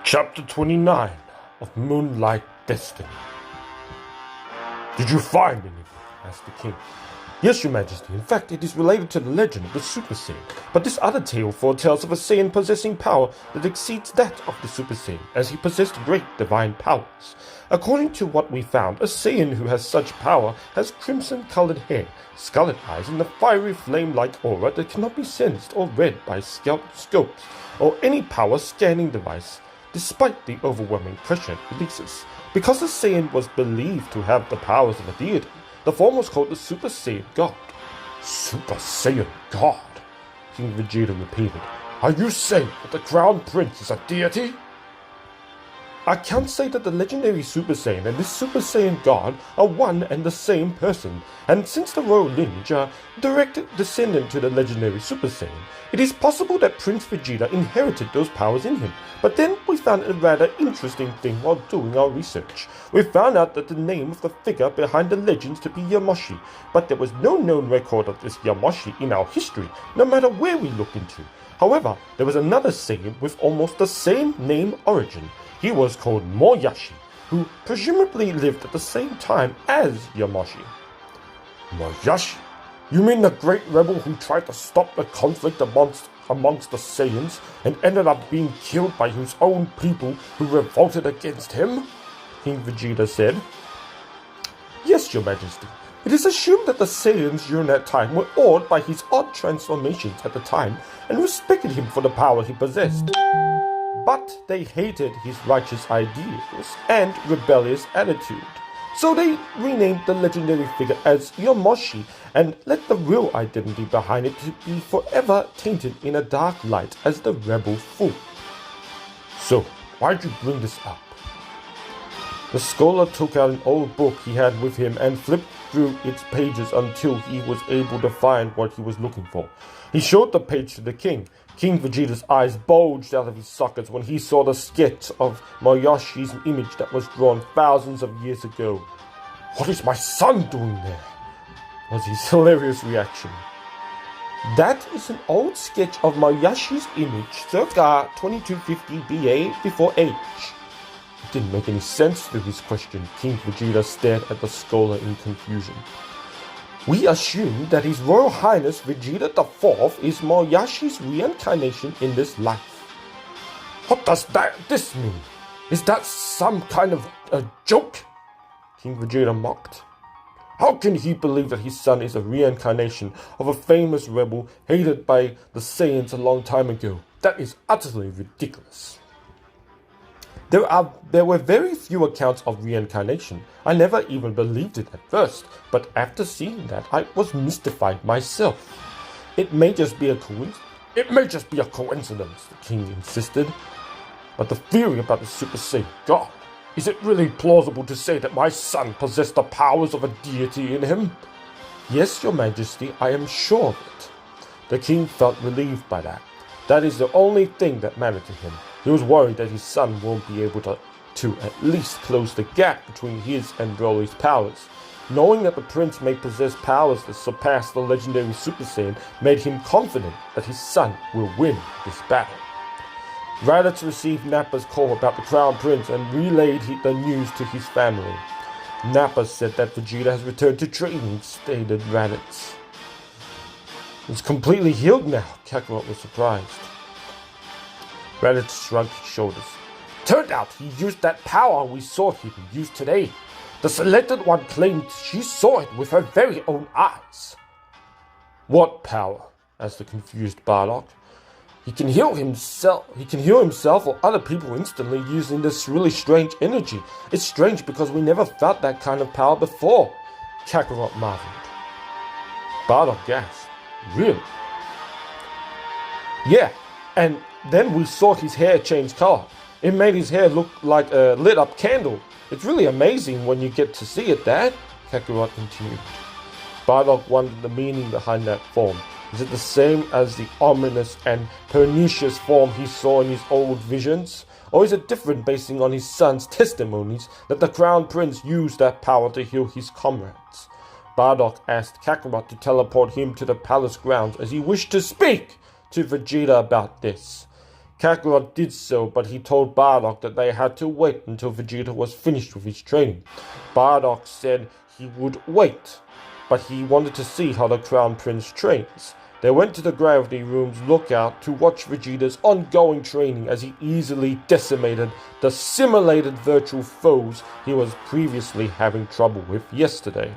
Chapter 29 of Moonlight-Destiny. Did you find anything? Asked the king. Yes, your majesty. In fact, it is related to the legend of the Super Saiyan. But this other tale foretells of a Saiyan possessing power that exceeds that of the Super Saiyan, as he possessed great divine powers. According to what we found, a Saiyan who has such power has crimson-colored hair, scarlet eyes, and a fiery flame-like aura that cannot be sensed or read by scopes or any power scanning device, despite the overwhelming pressure it releases. Because the Saiyan was believed to have the powers of a deity, the form was called the Super Saiyan God. Super Saiyan God? King Vegeta repeated. Are you saying that the Crown Prince is a deity? I can't say that the legendary Super Saiyan and this Super Saiyan God are one and the same person, and since the royal lineage are direct descendant to the legendary Super Saiyan, it is possible that Prince Vegeta inherited those powers in him. But then we found a rather interesting thing while doing our research. We found out that the name of the figure behind the legends to be Yamoshi, but there was no known record of this Yamoshi in our history, no matter where we look into. However, there was another Saiyan with almost the same name origin. He was called Moyashi, who presumably lived at the same time as Yamoshi. Moyashi? You mean the great rebel who tried to stop the conflict amongst the Saiyans and ended up being killed by his own people who revolted against him? King Vegeta said. Yes, your majesty. It is assumed that the Saiyans during that time were awed by his odd transformations at the time and respected him for the power he possessed. But they hated his righteous ideals and rebellious attitude. So they renamed the legendary figure as Yamoshi and let the real identity behind it to be forever tainted in a dark light as the rebel fool. So, why'd you bring this up? The scholar took out an old book he had with him and flipped through its pages until he was able to find what he was looking for. He showed the page to the king. King Vegeta's eyes bulged out of his sockets when he saw the sketch of Moyashi's image that was drawn thousands of years ago. What is my son doing there? Was his hilarious reaction. That is an old sketch of Moyashi's image circa 2250 BA before age. It didn't make any sense to his question. King Vegeta stared at the scholar in confusion. We assume that His Royal Highness Vegeta IV is Moyashi's reincarnation in this life. What does this mean? Is that some kind of a joke? King Vegeta mocked. How can he believe that his son is a reincarnation of a famous rebel hated by the Saiyans a long time ago? That is utterly ridiculous. There were very few accounts of reincarnation. I never even believed it at first, but after seeing that, I was mystified myself. It may just be a coincidence. The king insisted. But the theory about the Super Saiyan God, is it really plausible to say that my son possessed the powers of a deity in him? Yes, your majesty, I am sure of it. The king felt relieved by that. That is the only thing that mattered to him. He was worried that his son won't be able to at least close the gap between his and Broly's powers. Knowing that the prince may possess powers that surpass the legendary Super Saiyan made him confident that his son will win this battle. Raditz received Nappa's call about the Crown Prince and relayed the news to his family. Nappa said that Vegeta has returned to training, stated Raditz. He's completely healed now, Kakarot was surprised. Raditz shrugged his shoulders. Turned out he used that power we saw him use today. The selected one claimed she saw it with her very own eyes. What power? Asked the confused Bardock. He can heal himself or other people instantly using this really strange energy. It's strange because we never felt that kind of power before, Kakarot marveled. Bardock gasped. Really? Yeah, and then we saw his hair change color. It made his hair look like a lit up candle. It's really amazing when you get to see it, Dad, Kakarot continued. Bardock wondered the meaning behind that form. Is it the same as the ominous and pernicious form he saw in his old visions? Or is it different based on his son's testimonies that the Crown Prince used that power to heal his comrades? Bardock asked Kakarot to teleport him to the palace grounds as he wished to speak to Vegeta about this. Kakarot did so, but he told Bardock that they had to wait until Vegeta was finished with his training. Bardock said he would wait, but he wanted to see how the Crown Prince trains. They went to the Gravity Room's lookout to watch Vegeta's ongoing training as he easily decimated the simulated virtual foes he was previously having trouble with yesterday.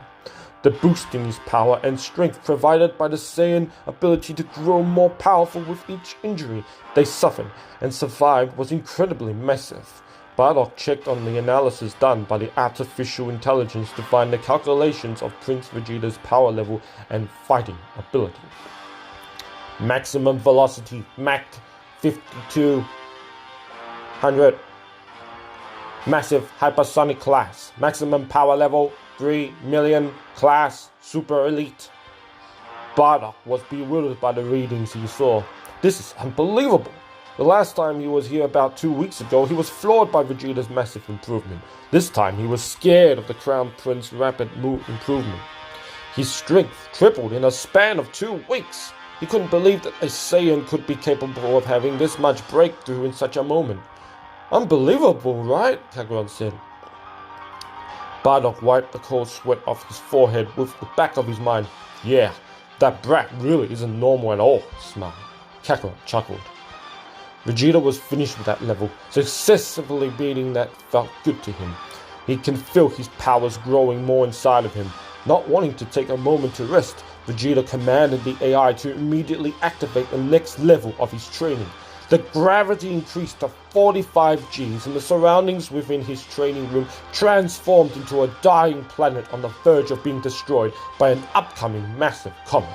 The boost in his power and strength provided by the Saiyan ability to grow more powerful with each injury they suffered and survived was incredibly massive. Bardock checked on the analysis done by the artificial intelligence to find the calculations of Prince Vegeta's power level and fighting ability. Maximum velocity, Mach 5200. Massive hypersonic class. Maximum power level 3 million. Class super elite. Bardock was bewildered by the readings he saw. This is unbelievable. The last time he was here about 2 weeks ago, he was floored by Vegeta's massive improvement. This time he was scared of the Crown Prince's rapid improvement. His strength tripled in a span of 2 weeks. He couldn't believe that a Saiyan could be capable of having this much breakthrough in such a moment. Unbelievable, right? Kakarot said. Bardock wiped the cold sweat off his forehead with the back of his mind. Yeah, that brat really isn't normal at all, he smiled. Kakarot chuckled. Vegeta was finished with that level, successfully beating that felt good to him. He can feel his powers growing more inside of him. Not wanting to take a moment to rest, Vegeta commanded the AI to immediately activate the next level of his training. The gravity increased to 45 Gs and the surroundings within his training room transformed into a dying planet on the verge of being destroyed by an upcoming massive comet.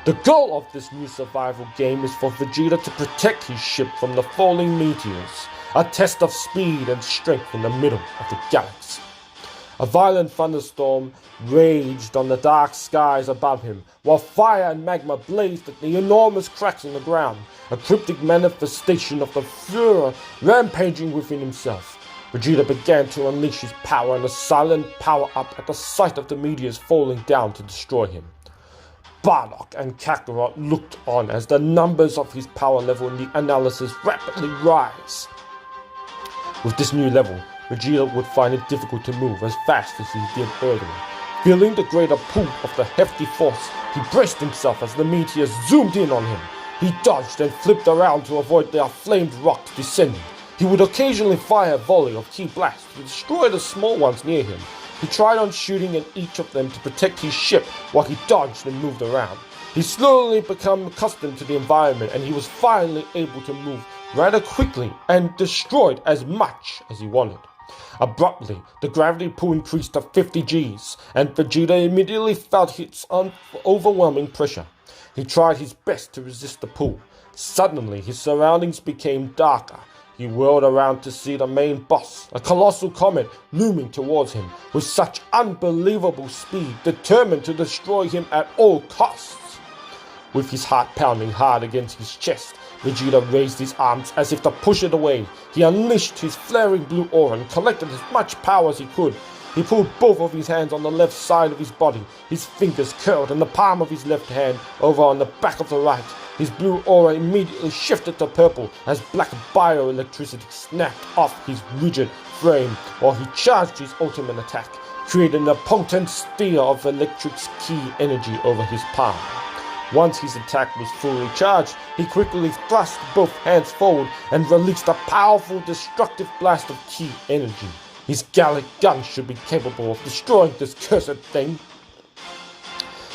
The goal of this new survival game is for Vegeta to protect his ship from the falling meteors, a test of speed and strength in the middle of the galaxy. A violent thunderstorm raged on the dark skies above him, while fire and magma blazed at the enormous cracks in the ground, a cryptic manifestation of the Führer rampaging within himself. Vegeta began to unleash his power in a silent power-up at the sight of the meteors falling down to destroy him. Bardock and Kakarot looked on as the numbers of his power level in the analysis rapidly rise. With this new level, Vegeta would find it difficult to move as fast as he did earlier. Feeling the greater pull of the hefty force, he braced himself as the meteors zoomed in on him. He dodged and flipped around to avoid their flamed rocks descending. He would occasionally fire a volley of key blasts to destroy the small ones near him. He tried on shooting at each of them to protect his ship while he dodged and moved around. He slowly became accustomed to the environment and he was finally able to move rather quickly and destroyed as much as he wanted. Abruptly, the gravity pull increased to 50 Gs, and Vegeta immediately felt its overwhelming pressure. He tried his best to resist the pull. Suddenly, his surroundings became darker. He whirled around to see the main boss, a colossal comet, looming towards him with such unbelievable speed, determined to destroy him at all costs. With his heart pounding hard against his chest, Vegeta raised his arms as if to push it away. He unleashed his flaring blue aura and collected as much power as he could. He pulled both of his hands on the left side of his body. His fingers curled in the palm of his left hand over on the back of the right. His blue aura immediately shifted to purple as black bioelectricity snapped off his rigid frame while he charged his ultimate attack, creating a potent sphere of electric ki energy over his palm. Once his attack was fully charged, he quickly thrust both hands forward and released a powerful destructive blast of ki energy. His Gallic gun should be capable of destroying this cursed thing.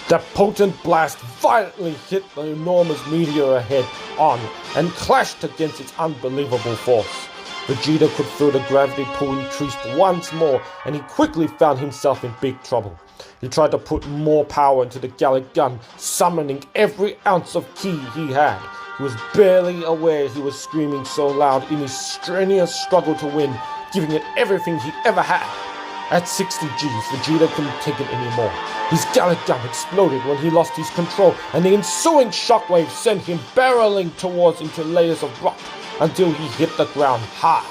The potent blast violently hit the enormous meteor ahead on and clashed against its unbelievable force. Vegeta could feel the gravity pull increased once more and he quickly found himself in big trouble. He tried to put more power into the Gallic gun, summoning every ounce of ki he had. He was barely aware he was screaming so loud in his strenuous struggle to win, giving it everything he ever had. At 60 Gs, Vegeta couldn't take it anymore. His Gallic gun exploded when he lost his control, and the ensuing shockwave sent him barreling towards into layers of rock until he hit the ground hard.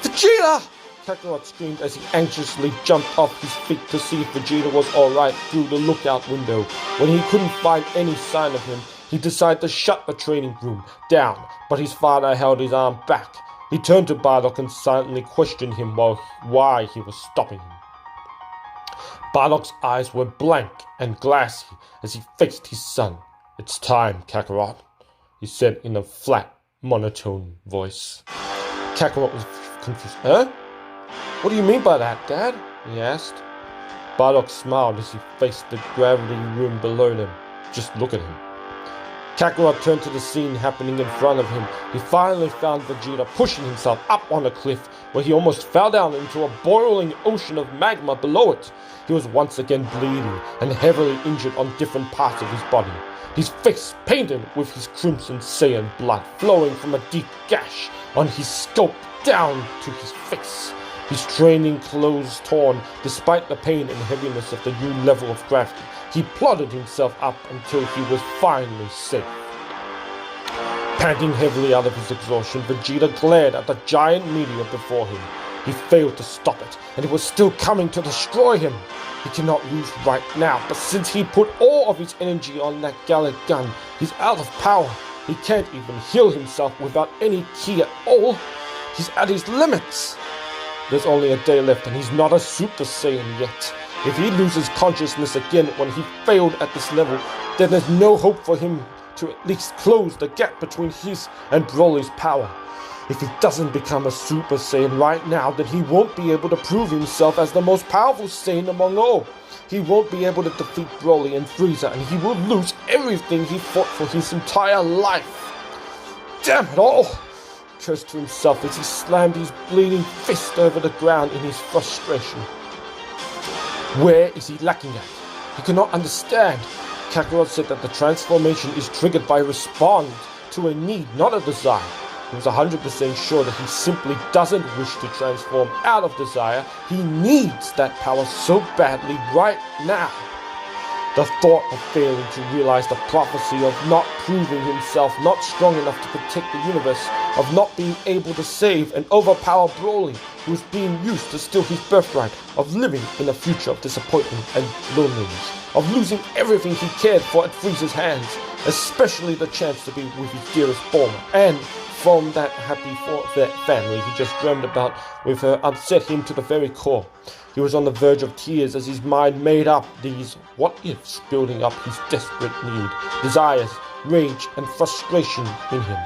Vegeta! Kakarot screamed as he anxiously jumped off his feet to see if Vegeta was alright through the lookout window. When he couldn't find any sign of him, He decided to shut the training room down, but his father held his arm back. He turned to Bardock and silently questioned him why he was stopping him. Bardock's eyes were blank and glassy as he faced his son. "It's time, Kakarot," he said in a flat, monotone voice. Kakarot was confused. "Huh? What do you mean by that, Dad?" he asked. Bardock smiled as he faced the gravity room below them. "Just look at him." Kakarot turned to the scene happening in front of him. He finally found Vegeta pushing himself up on a cliff where he almost fell down into a boiling ocean of magma below it. He was once again bleeding and heavily injured on different parts of his body. His face painted with his Crimson Saiyan blood flowing from a deep gash on his scalp down to his face. His training clothes torn despite the pain and heaviness of the new level of gravity. He plodded himself up until he was finally safe. Panting heavily out of his exhaustion, Vegeta glared at the giant meteor before him. He failed to stop it, and it was still coming to destroy him. He cannot lose right now, but since he put all of his energy on that Gallic gun, he's out of power. He can't even heal himself without any ki at all. He's at his limits. There's only a day left, and he's not a Super Saiyan yet. If he loses consciousness again when he failed at this level, then there's no hope for him to at least close the gap between his and Broly's power. If he doesn't become a Super Saiyan right now, then he won't be able to prove himself as the most powerful Saiyan among all. He won't be able to defeat Broly and Frieza, and he will lose everything he fought for his entire life. Damn it all! He cursed to himself as he slammed his bleeding fist over the ground in his frustration. Where is he lacking at? He cannot understand. Kakarot said that the transformation is triggered by a response to a need, not a desire. He was 100% sure that he simply doesn't wish to transform out of desire. He needs that power so badly right now. The thought of failing to realize the prophecy of not proving himself not strong enough to protect the universe, of not being able to save and overpower Broly, who was being used to steal his birthright, of living in a future of disappointment and loneliness, of losing everything he cared for at Frieza's hands, especially the chance to be with his dearest Bulma, and from that happy family he just dreamed about with her, upset him to the very core. He was on the verge of tears as his mind made up these what-ifs, building up his desperate need, desires, rage, and frustration in him,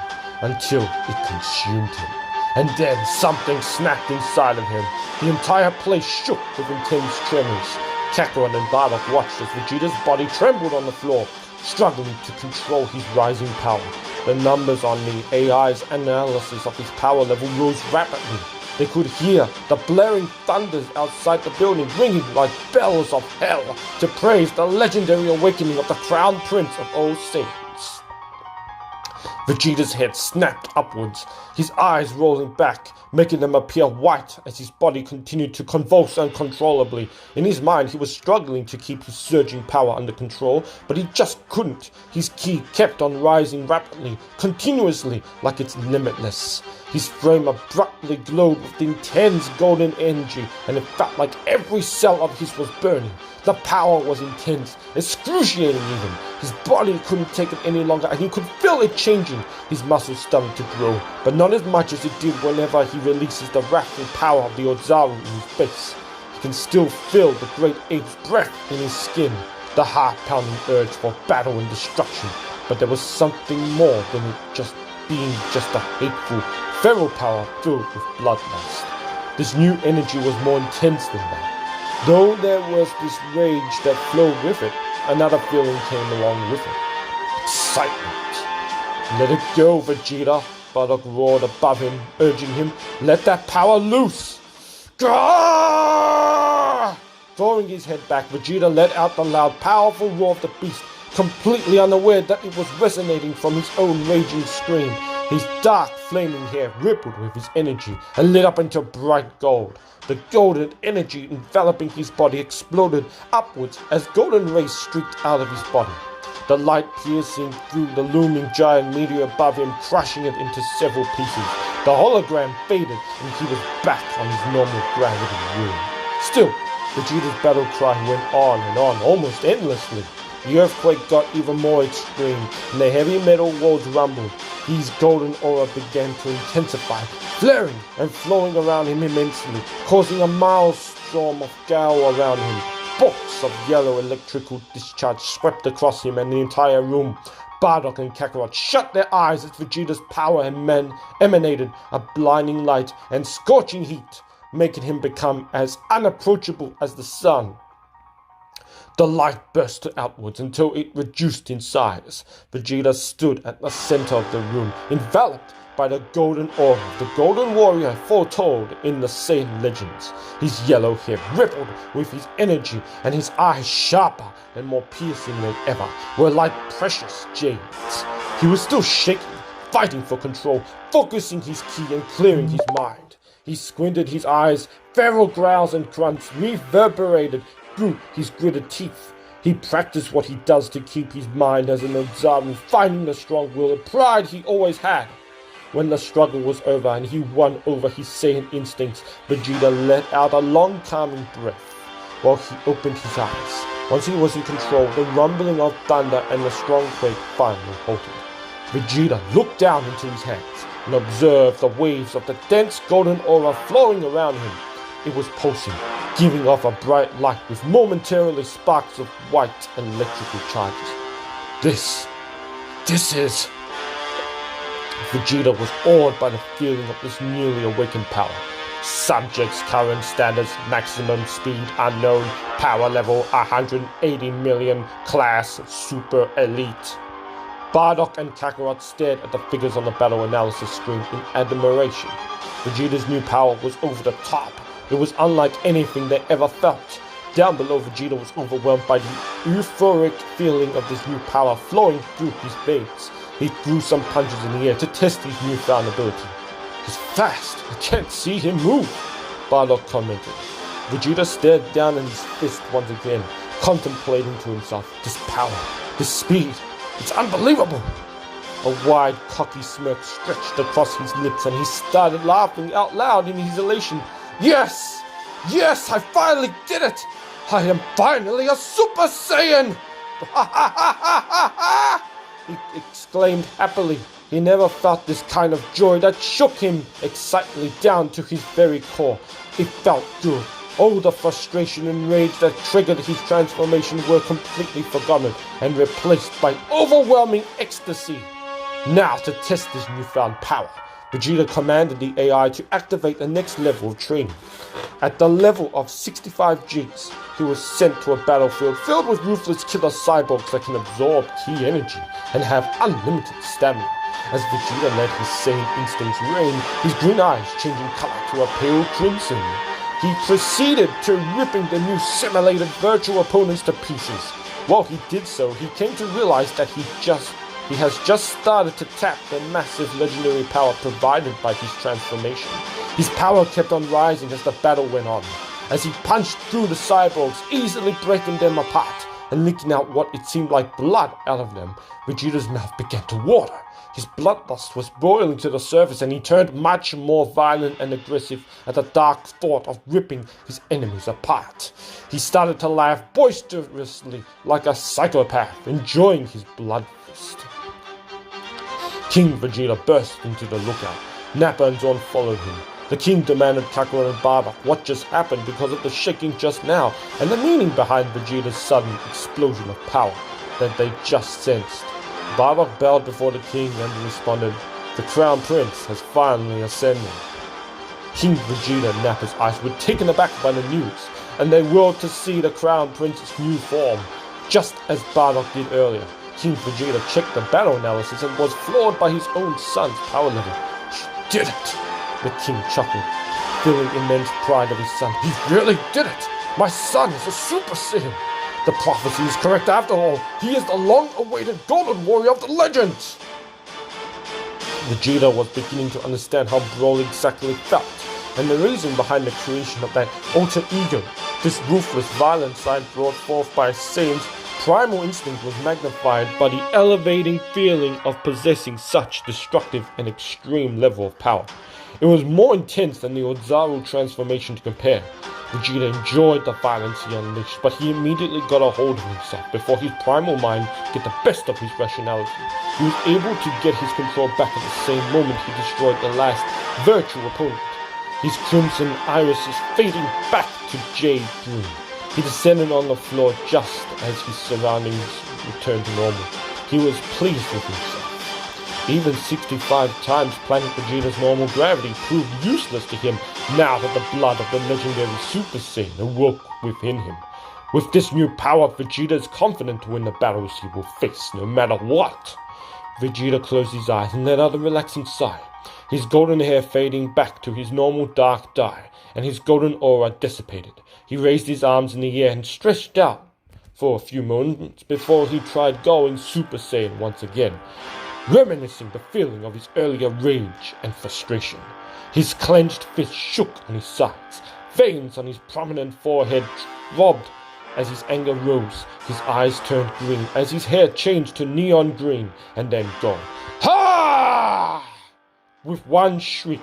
until it consumed him. And then something snapped inside of him. The entire place shook with intense tremors. Kakarot and Bardock watched as Vegeta's body trembled on the floor, struggling to control his rising power. The numbers on the AI's analysis of his power level rose rapidly. They could hear the blaring thunders outside the building ringing like bells of hell to praise the legendary awakening of the Crown Prince of all Saiyans. Vegeta's head snapped upwards, his eyes rolling back, making them appear white as his body continued to convulse uncontrollably. In his mind, he was struggling to keep his surging power under control, but he just couldn't. His ki kept on rising rapidly, continuously, like it's limitless. His frame abruptly glowed with intense golden energy, and it felt like every cell of his was burning. The power was intense, excruciating even. His body couldn't take it any longer, and he could feel it changing. His muscles started to grow, but not as much as it did whenever he releases the wrathful power of the Ozaru in his face. He can still feel the great ape's breath in his skin, the heart-pounding urge for battle and destruction. But there was something more than it just being just a hateful, feral power filled with bloodlust. This new energy was more intense than that. Though there was this rage that flowed with it, another feeling came along with it. Excitement. Let it go, Vegeta, Bardock roared above him, urging him, let that power loose. Grrrr! Throwing his head back, Vegeta let out the loud, powerful roar of the beast, completely unaware that it was resonating from his own raging scream. His dark, flaming hair rippled with his energy and lit up into bright gold. The golden energy enveloping his body exploded upwards as golden rays streaked out of his body. The light piercing through the looming giant meteor above him, crushing it into several pieces. The hologram faded and he was back on his normal gravity room. Still, Vegeta's battle cry went on and on, almost endlessly. The earthquake got even more extreme, and the heavy metal walls rumbled. His golden aura began to intensify, flaring and flowing around him immensely, causing a maelstrom of gale around him. Bolts of yellow electrical discharge swept across him and the entire room. Bardock and Kakarot shut their eyes as Vegeta's power emanated a blinding light and scorching heat, making him become as unapproachable as the sun. The light burst outwards until it reduced in size. Vegeta stood at the center of the room, enveloped by the golden aura of the golden warrior foretold in the Saiyan legends. His yellow hair rippled with his energy, and his eyes, sharper and more piercing than ever, were like precious jades. He was still shaking, fighting for control, focusing his ki and clearing his mind. He squinted his eyes, feral growls and grunts reverberated through his gritted teeth. He practiced what he does to keep his mind as an observer, finding the strong will and pride he always had. When the struggle was over and he won over his Saiyan instincts, Vegeta let out a long calming breath while he opened his eyes. Once he was in control, the rumbling of thunder and the strong quake finally halted. Vegeta looked down into his hands and observed the waves of the dense golden aura flowing around him. It was pulsing, giving off a bright light with momentarily sparks of white electrical charges. This is... Vegeta was awed by the feeling of this newly awakened power. Subject's current status, maximum speed unknown, power level 180 million, class super elite. Bardock and Kakarot stared at the figures on the battle analysis screen in admiration. Vegeta's new power was over the top. It was unlike anything they ever felt. Down below, Vegeta was overwhelmed by the euphoric feeling of this new power flowing through his veins. He threw some punches in the air to test his newfound ability. "He's fast. I can't see him move," Bardock commented. Vegeta stared down at his fist once again, contemplating to himself, "This power, this speed, it's unbelievable." A wide, cocky smirk stretched across his lips and he started laughing out loud in his elation. Yes! Yes, I finally did it! I am finally a Super Saiyan! Ha ha ha ha ha ha! He exclaimed happily. He never felt this kind of joy that shook him excitedly down to his very core. It felt good. All the frustration and rage that triggered his transformation were completely forgotten and replaced by overwhelming ecstasy. Now, to test this newfound power, Vegeta commanded the AI to activate the next level of training. At the level of 65 Gs, he was sent to a battlefield filled with ruthless killer cyborgs that can absorb ki energy and have unlimited stamina. As Vegeta let his Saiyan instincts reign, his green eyes changing color to a pale crimson, he proceeded to ripping the new simulated virtual opponents to pieces. While he did so, he came to realize that he has just started to tap the massive legendary power provided by his transformation. His power kept on rising as the battle went on. As he punched through the cyborgs, easily breaking them apart and leaking out what it seemed like blood out of them, Vegeta's mouth began to water. His bloodlust was boiling to the surface and he turned much more violent and aggressive at the dark thought of ripping his enemies apart. He started to laugh boisterously like a psychopath, enjoying his blood feast. King Vegeta burst into the lookout. Nappa and Zorn followed him. The king demanded Kakarot and Bardock what just happened because of the shaking just now and the meaning behind Vegeta's sudden explosion of power that they just sensed. Bardock bowed before the king and responded, "The Crown Prince has finally ascended." King Vegeta and Nappa's eyes were taken aback by the news, and they whirled to see the Crown Prince's new form, just as Bardock did earlier. King Vegeta checked the battle analysis and was floored by his own son's power level. "He did it!" the king chuckled, feeling immense pride of his son. "He really did it! My son is a Super Saiyan! The prophecy is correct after all. He is the long-awaited Golden Warrior of the legends!" Vegeta was beginning to understand how Broly exactly felt, and the reason behind the creation of that alter ego. This ruthless, violent side brought forth by Saiyan's primal instinct was magnified by the elevating feeling of possessing such destructive and extreme level of power. It was more intense than the Ozaru transformation to compare. Vegeta enjoyed the violence he unleashed, but he immediately got a hold of himself before his primal mind get the best of his rationality. He was able to get his control back at the same moment he destroyed the last virtual opponent. His crimson iris is fading back to jade green. He descended on the floor just as his surroundings returned to normal. He was pleased with himself. Even 65 times Planet Vegeta's normal gravity proved useless to him now that the blood of the legendary Super Saiyan awoke within him. With this new power, Vegeta is confident to win the battles he will face no matter what. Vegeta closed his eyes and let out a relaxing sigh. His golden hair fading back to his normal dark dye, and his golden aura dissipated. He raised his arms in the air and stretched out for a few moments before he tried going Super Saiyan once again, reminiscing the feeling of his earlier rage and frustration. His clenched fist shook on his sides. Veins on his prominent forehead throbbed as his anger rose. His eyes turned green as his hair changed to neon green and then gold. Ha! With one shriek,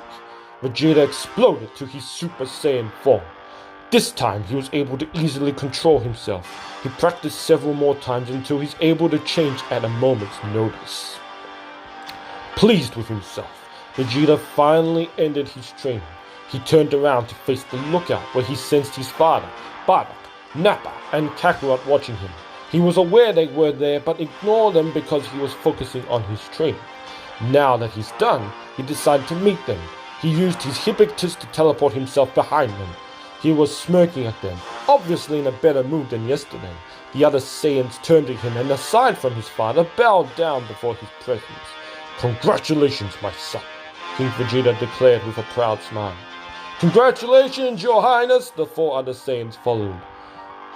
Vegeta exploded to his Super Saiyan form. This time he was able to easily control himself. He practiced several more times until he's able to change at a moment's notice. Pleased with himself, Vegeta finally ended his training. He turned around to face the lookout where he sensed his father, Bardock, Nappa, and Kakarot watching him. He was aware they were there but ignored them because he was focusing on his training. Now that he's done, he decided to meet them. He used his Hypoctus to teleport himself behind them. He was smirking at them, obviously in a better mood than yesterday. The other Saiyans turned to him and, aside from his father, bowed down before his presence. "Congratulations, my son," King Vegeta declared with a proud smile. "Congratulations, your highness," the four other Saiyans followed.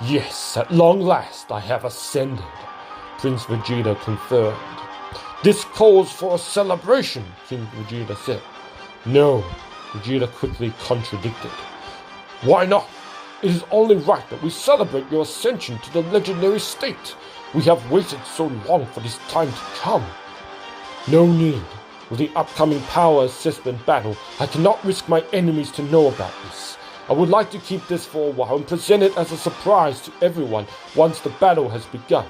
"Yes, at long last I have ascended," Prince Vegeta confirmed. "This calls for a celebration," King Vegeta said. "No," Vegeta quickly contradicted. "Why not? It is only right that we celebrate your ascension to the legendary state. We have waited so long for this time to come." "No need. With the upcoming power assessment battle, I cannot risk my enemies to know about this. I would like to keep this for a while and present it as a surprise to everyone once the battle has begun.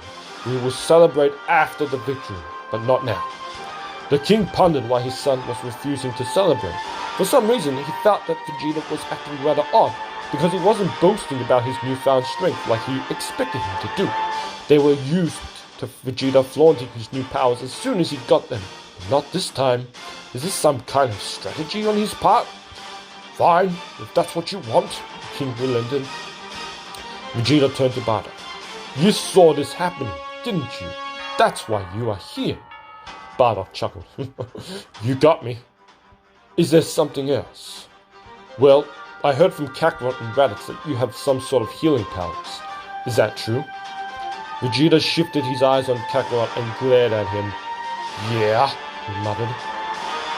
We will celebrate after the victory, but not now." The king pondered why his son was refusing to celebrate. For some reason, he felt that Vegeta was acting rather odd, because he wasn't boasting about his newfound strength like he expected him to do. They were used to Vegeta flaunting his new powers as soon as he got them. But not this time. Is this some kind of strategy on his part? "Fine, if that's what you want," the king relented. Vegeta turned to Bardock. "You saw this happening, didn't you? That's why you are here." Bardock chuckled. "You got me. Is there something else?" "Well, I heard from Kakarot and Raditz that you have some sort of healing powers. Is that true?" Vegeta shifted his eyes on Kakarot and glared at him. "Yeah," he muttered.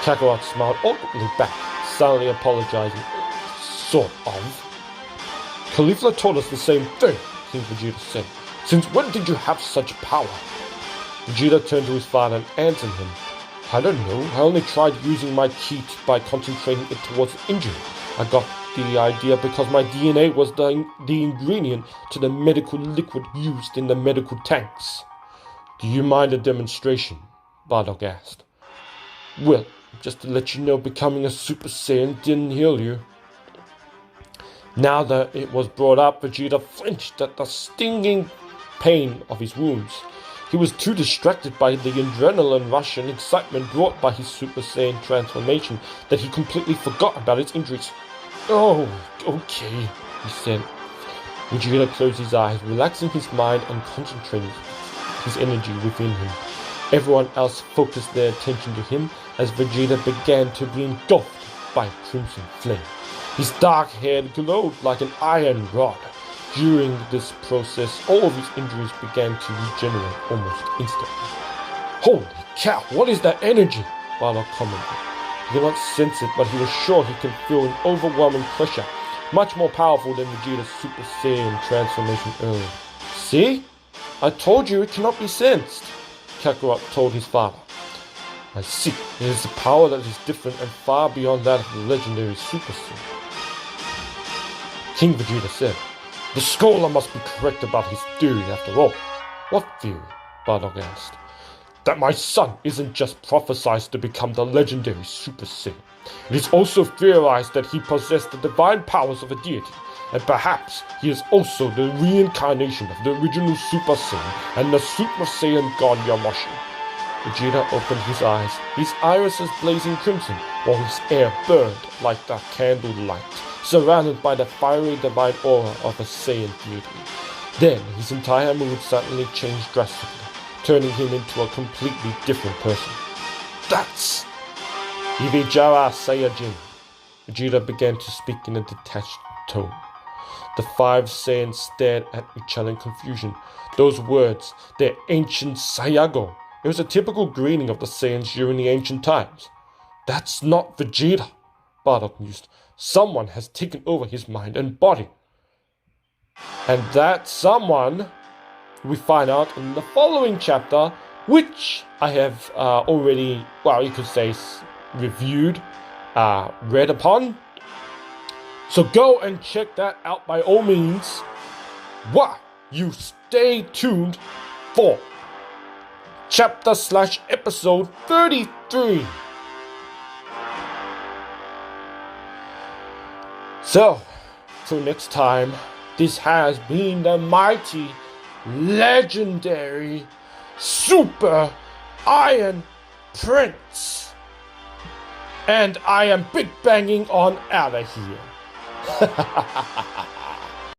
Kakarot smiled awkwardly back, silently apologizing. "Sort of." "Caulifla told us the same thing," King Vegeta said. "Since when did you have such power?" Vegeta turned to his father and answered him. "I don't know. I only tried using my ki by concentrating it towards the injury. I got the idea because my DNA was the ingredient to the medical liquid used in the medical tanks." "Do you mind a demonstration?" Bardock asked. "Well, just to let you know, becoming a Super Saiyan didn't heal you." Now that it was brought up, Vegeta flinched at the stinging pain of his wounds. He was too distracted by the adrenaline rush and excitement brought by his Super Saiyan transformation that he completely forgot about his injuries. "Oh, okay," he said. Vegeta closed his eyes, relaxing his mind and concentrating his energy within him. Everyone else focused their attention to him as Vegeta began to be engulfed by a crimson flame. His dark hair glowed like an iron rod. During this process, all of his injuries began to regenerate almost instantly. "Holy cow, what is that energy?" Bardock commented. He could not sense it, but he was sure he could feel an overwhelming pressure, much more powerful than Vegeta's Super Saiyan transformation earlier. "See? I told you it cannot be sensed," Kakarot told his father. I see. It is a power that is different and far beyond that of the legendary Super Saiyan. King Vegeta said, "The scholar must be correct about his theory after all." "What theory?" Bardock asked. "That my son isn't just prophesied to become the legendary Super Saiyan. It is also theorized that he possessed the divine powers of a deity, and perhaps he is also the reincarnation of the original Super Saiyan and the Super Saiyan God Yamashita." Vegeta opened his eyes, his irises blazing crimson, while his air burned like the candlelight, surrounded by the fiery divine aura of a Saiyan deity. Then his entire mood suddenly changed drastically, turning him into a completely different person. "That's Ivijara Saiyajin." Vegeta began to speak in a detached tone. The 5 Saiyans stared at each other in confusion. Those words, their ancient Sayago. It was a typical greeting of the Saiyans during the ancient times. "That's not Vegeta," Bardock mused. "Someone has taken over his mind and body." And that someone we find out in the following chapter, which I have already, well, you could say reviewed, read upon. So go and check that out by all means. While you stay tuned for chapter/episode 33. So, till next time, this has been the mighty, legendary, Super Iron Prince. And I am big banging on out of here.